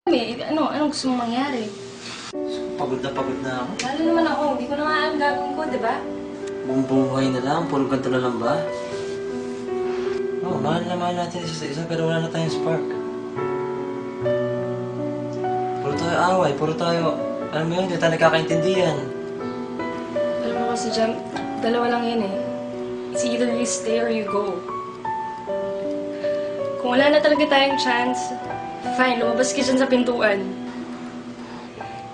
Anong gusto mong mangyari? Pagod na ako. Lalo naman ako, hindi ko na nga alam gagawin ko, di ba? Buong buhay na lang, puro ganito na lang ba? Oo, mahal na mahal natin isa sa isa, pero wala na tayong spark. Puro tayo away, puro tayo, alam mo yun, hindi tayo nagkakaintindihan. Alam mo kasi dyan, dalawa lang yan eh. It's either you stay or you go. Kung wala na talaga tayong chance, fine, lumabas ka dyan sa pintuan.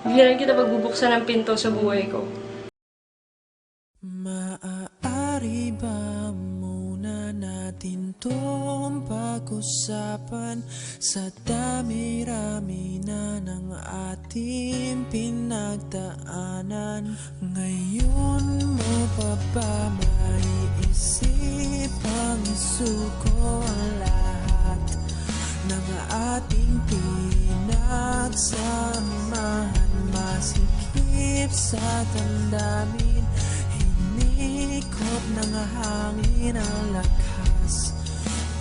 Hindi na rin kita pagbubuksan ng pinto sa buhay ko. Maaari ba muna natin tong pag-usapan sa dami-rami na ng ating pinagdaanan? Ngayon mo pa ba maiisip ang isuko ang lahat ng ating pinagsamahan? Masikip sa damdamin, hinikot ng hangin ang lakas,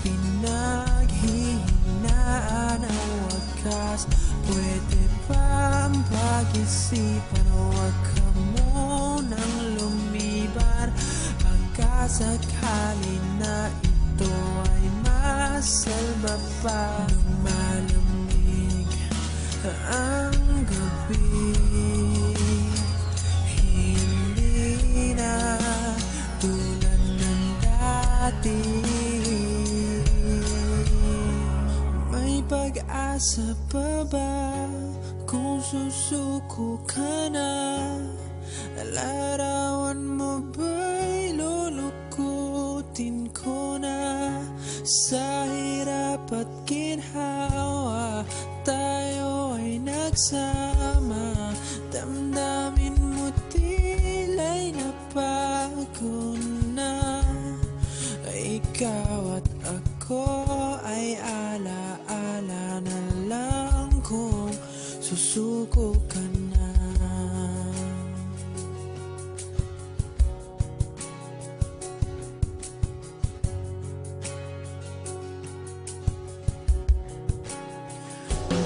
pinaghihinaan ang wakas. Pwede bang pag-isipan, huwag ka munang lumiban, pagkasakali na ito ay masalba pa. Nung malamig ang gabi, hindi na tulad ng dati. May pag-asa pa ba kung susuko ka na? Larawan mo ba'y lulukutin ko na? Sa hirap at ginhawa tayo ay nagsama, damdamin mo tila'y nabago na. Ikaw at ako ay ala-ala na lang kung susuko ka na.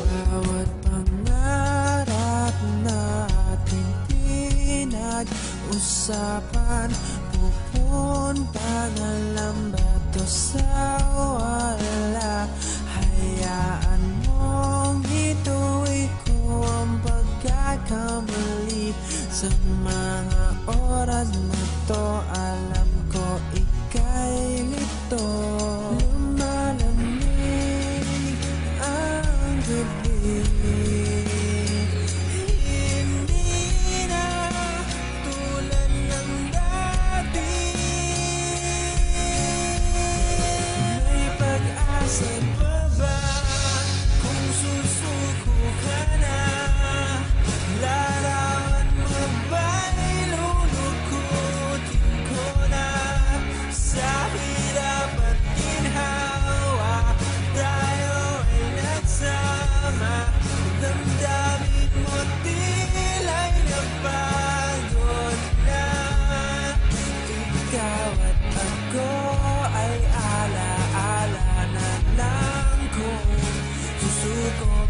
Bawat pangarap natin pinag-usapan, pupunta na lang ba to sa wala? Hayaan mong ituloy ko ang pagkakamali sa mga oras na to. Alam ko ika'y lito. Lumalamig ang gabi, hindi na tulad ng dati. May pag-asa pa ba kung susuko ka na? Larawan mo ba'y lulukutin ko na? Sa hirap at ginhawa tayo ay nagsama, damdamin mo tila'y napagod na. Ikaw at ako ay ala-ala na lang kung susuko